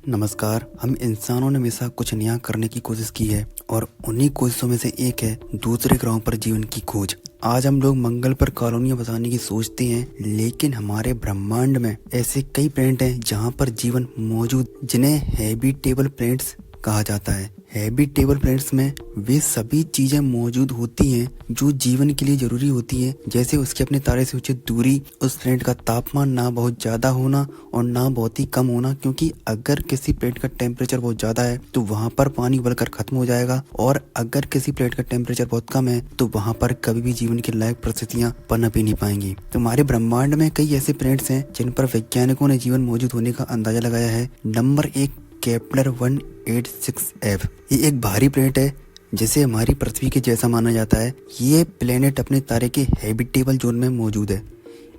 नमस्कार। हम इंसानों ने हमेशा कुछ नया करने की कोशिश की है और उन्हीं कोशिशों में से एक है दूसरे ग्रहों पर जीवन की खोज। आज हम लोग मंगल पर कॉलोनियां बसाने की सोचते हैं, लेकिन हमारे ब्रह्मांड में ऐसे कई प्लैनेट हैं जहां पर जीवन मौजूद, जिन्हें हैबिटेबल प्लैनेट्स कहा जाता है। हैबिटेबल प्लैनेट्स में वे सभी चीजें मौजूद होती हैं जो जीवन के लिए जरूरी होती हैं, जैसे उसके अपने तारे से उचित दूरी, उस प्लैनेट का तापमान ना बहुत ज्यादा होना और ना बहुत ही कम होना, क्योंकि अगर किसी प्लैनेट का टेम्परेचर बहुत ज्यादा है तो वहां पर पानी उबलकर खत्म हो जाएगा, और अगर किसी प्लैनेट का टेम्परेचर बहुत कम है तो वहां पर कभी भी जीवन के लायक परिस्थितियां पनप ही नहीं पाएंगी। तो हमारे ब्रह्मांड में कई ऐसे प्लैनेट्स हैं जिन पर वैज्ञानिकों ने जीवन मौजूद होने का अंदाजा लगाया है। Number 1, Kepler 186f। ये एक भारी प्लैनेट है जिसे हमारी पृथ्वी के जैसा माना जाता है। ये प्लैनेट अपने तारे के हैबिटेबल जोन में मौजूद है।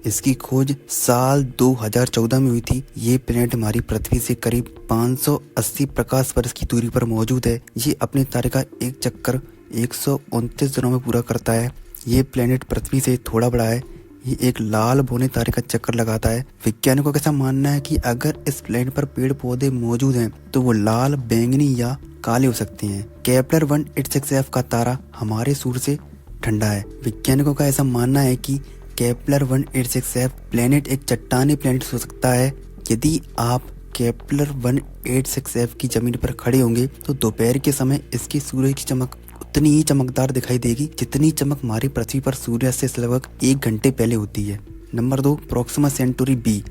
इसकी खोज साल 2014 में हुई थी। ये प्लैनेट हमारी पृथ्वी से करीब 580 प्रकाश वर्ष की दूरी पर मौजूद है। ये अपने तारे का एक चक्कर 129 दिनों में पूरा करता है। ये प्लैनेट पृथ्वी से थोड़ा बड़ा है। ये एक लाल बौने तारे का चक्कर लगाता है। वैज्ञानिकों का ऐसा मानना है कि अगर इस प्लैनेट पर पेड़ पौधे मौजूद हैं तो वो लाल, बैंगनी या काले हो सकते हैं। केपलर 186f का तारा हमारे सूर्य से ठंडा है। वैज्ञानिकों का ऐसा मानना है कि केपलर 186f प्लैनेट एक चट्टानी प्लैनेट हो सकता है। यदि आप केपलर 186f की जमीन पर खड़े होंगे तो दोपहर के समय इसकी सूर्य की चमक उतनी ही चमकदार दिखाई देगी जितनी चमक हमारी पृथ्वी पर सूर्य से लगभग 1 घंटे पहले होती है। Number 2, Proxima Centauri b.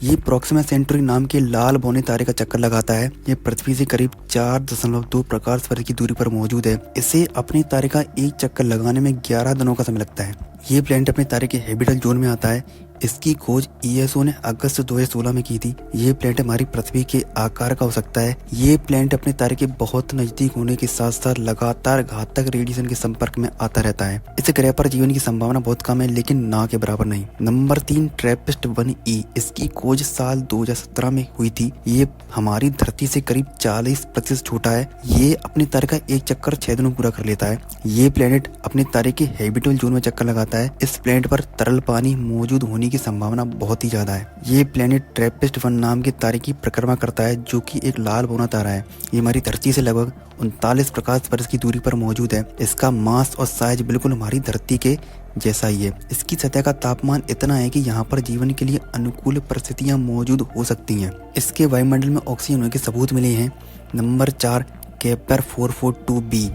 ये प्रोक्सिमा सेंटोरी नाम के लाल बौने तारे का चक्कर लगाता है। ये पृथ्वी से करीब 4.2 प्रकाश वर्ष की दूरी पर मौजूद है। इसे अपने तारे का एक चक्कर लगाने में 11 दिनों का समय लगता है। ये प्लैनेट अपने तारे के हैबिटेबल जोन में आता है। इसकी खोज ईएसओ ने अगस्त 2016 में की थी। ये प्लैनेट हमारी पृथ्वी के आकार का हो सकता है। ये प्लैनेट अपने तारे के बहुत नजदीक होने के साथ साथ लगातार घातक रेडिएशन के संपर्क में आता रहता है। इस ग्रह पर जीवन की संभावना बहुत कम है, लेकिन ना के बराबर नहीं। Number 3, Trappist 1e। इसकी खोज साल 2017 में हुई थी। ये हमारी धरती से करीब 40% छोटा है। ये अपने तारे का एक चक्कर 6 दिनों पूरा कर लेता है। ये प्लैनेट अपने तारे के हैबिटेबल जोन में चक्कर लगाता है। इस प्लैनेट पर तरल पानी मौजूद होने की संभावना बहुत ही ज्यादा है। ये प्लैनेट ट्रैपिस्ट 1 नाम के तारे की परिक्रमा करता है, जो कि एक लाल बौना तारा है। ये हमारी धरती से लगभग 39 प्रकाश वर्ष की दूरी पर मौजूद है। इसका मास और साइज बिल्कुल हमारी धरती के जैसा ही है। इसकी सतह का तापमान इतना है कि यहाँ पर जीवन के लिए अनुकूल परिस्थितियां मौजूद हो सकती हैं। इसके वायुमंडल में ऑक्सीजन होने के सबूत मिले हैं। Number 4, Kepler 442b।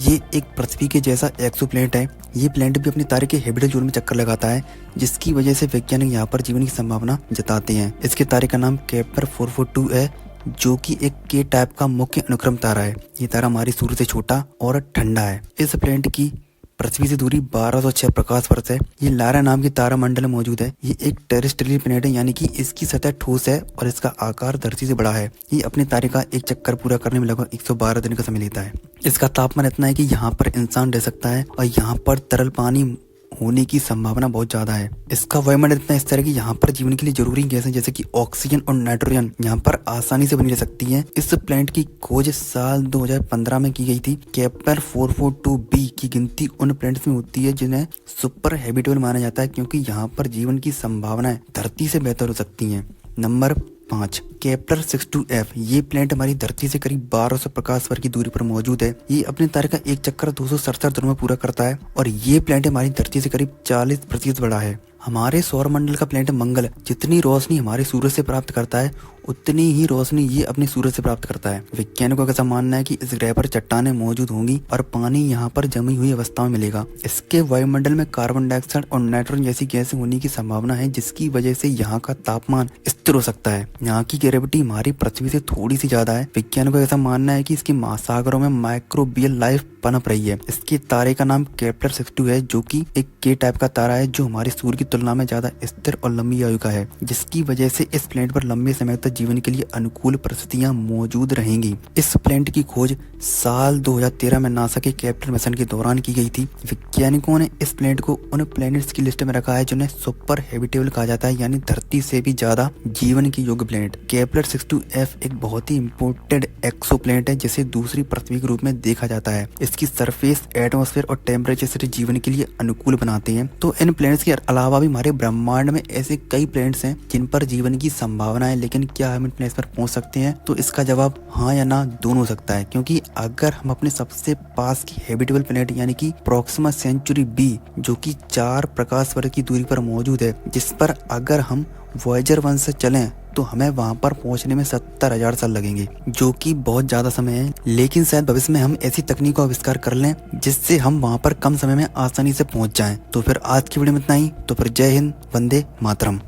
ये एक पृथ्वी के जैसा एक्सोप्लैनेट है। ये प्लैनेट भी अपने तारे के हैबिटेबल जोन में चक्कर लगाता है, जिसकी वजह से वैज्ञानिक यहाँ पर जीवन की संभावना जताते हैं। इसके तारे का नाम केपलर 442 है, जो कि एक के टाइप का मुख्य अनुक्रम तारा है। ये तारा हमारी सूर्य से छोटा और ठंडा है। इस प्लैनेट की पृथ्वी से दूरी 1206 प्रकाश वर्ष है। ये लारा नाम के तारा मंडल में मौजूद है। ये एक टेरेस्ट्रियल प्लैनेट है, यानी कि इसकी सतह ठोस है और इसका आकार धरती से बड़ा है। ये अपने तारे का एक चक्कर पूरा करने में लगभग 112 दिन का समय लेता है। इसका तापमान इतना है कि यहाँ पर इंसान रह सकता है और यहाँ पर तरल पानी होने की संभावना बहुत ज्यादा है। इसका वायुमंडल इतना स्थिर है कि यहाँ पर जीवन के लिए जरूरी गैसें जैसे कि ऑक्सीजन और नाइट्रोजन यहाँ पर आसानी से बनी रह सकती हैं। इस प्लैनेट की खोज साल 2015 में की गई थी। केपलर 442b की गिनती उन प्लैनेट्स में होती है जिन्हें सुपर हैबिटेबल माना जाता है, क्योंकि यहाँ पर जीवन की संभावनाएं धरती से बेहतर हो सकती हैं। Number 5, Kepler 62f। ये प्लैनेट हमारी धरती से करीब 1200 प्रकाश वर्ष की दूरी पर मौजूद है। ये अपने तारे का एक चक्कर 267 दिनों में पूरा करता है और ये प्लैनेट हमारी धरती से करीब 40% बड़ा है। हमारे सौर मंडल का प्लैनेट मंगल जितनी रोशनी हमारे सूर्य से प्राप्त करता है, उतनी ही रोशनी ये अपने सूर्य से प्राप्त करता है। वैज्ञानिकों का ऐसा मानना है कि इस ग्रह पर चट्टानें मौजूद होंगी और पानी यहाँ पर जमी हुई अवस्था में मिलेगा। इसके वायुमंडल में कार्बन डाइऑक्साइड और नाइट्रोजन जैसी गैसें होने की संभावना है, जिसकी वजह से यहाँ का तापमान स्थिर हो सकता है। यहाँ की ग्रेविटी हमारी पृथ्वी से थोड़ी सी ज्यादा है। वैज्ञानिकों का ऐसा मानना है कि इसके महासागरों में माइक्रोबियल लाइफ पनप रही है। इसके तारे का नाम केपलर 62 है, जो कि एक के टाइप का तारा है, जो हमारे सूर्य की तुलना में ज्यादा स्थिर और लंबी आयु का है, जिसकी वजह से इस प्लैनेट पर लंबे समय तक जीवन के लिए अनुकूल परिस्थितियां मौजूद रहेंगी। इस प्लैनेट की खोज साल 2013 में नासा के केप्लर मिशन के दौरान की गई थी। वैज्ञानिकों ने इस प्लैनेट को उन प्लैनेट्स की लिस्ट में रखा है जिन्हें सुपर हैबिटेबल कहा जाता है, यानी धरती से भी ज्यादा जीवन की योग्य प्लैनेट। केपलर 62f एक बहुत ही इम्पोर्टेंट एक्सो प्लैनेट है, जिसे दूसरी पृथ्वी के रूप में देखा जाता है। इसकी सरफेस, एटमॉस्फेयर और टेम्परेचर से जीवन के लिए अनुकूल बनाते हैं। तो इन प्लैनेट्स के अलावा अभी हमारे ब्रह्मांड में ऐसे कई प्लैनेट्स हैं जिन पर जीवन की संभावना है, लेकिन क्या हम इन प्लैनेट्स पर पहुंच सकते हैं? तो इसका जवाब हाँ या ना दोनों हो सकता है, क्योंकि अगर हम अपने सबसे पास की हैबिटेबल प्लैनेट यानी कि प्रोक्सिमा सेंचुरी बी, जो कि 4 प्रकाश वर्ष की दूरी पर मौजूद है, जिस पर अगर हम वॉयेजर 1 से चलें तो हमें वहां पर पहुंचने में 70,000 साल लगेंगे, जो कि बहुत ज्यादा समय है। लेकिन शायद भविष्य में हम ऐसी तकनीक का आविष्कार कर लें जिससे हम वहां पर कम समय में आसानी से पहुंच जाएं। तो फिर आज की वीडियो में इतना ही। तो फिर जय हिंद, वंदे मातरम।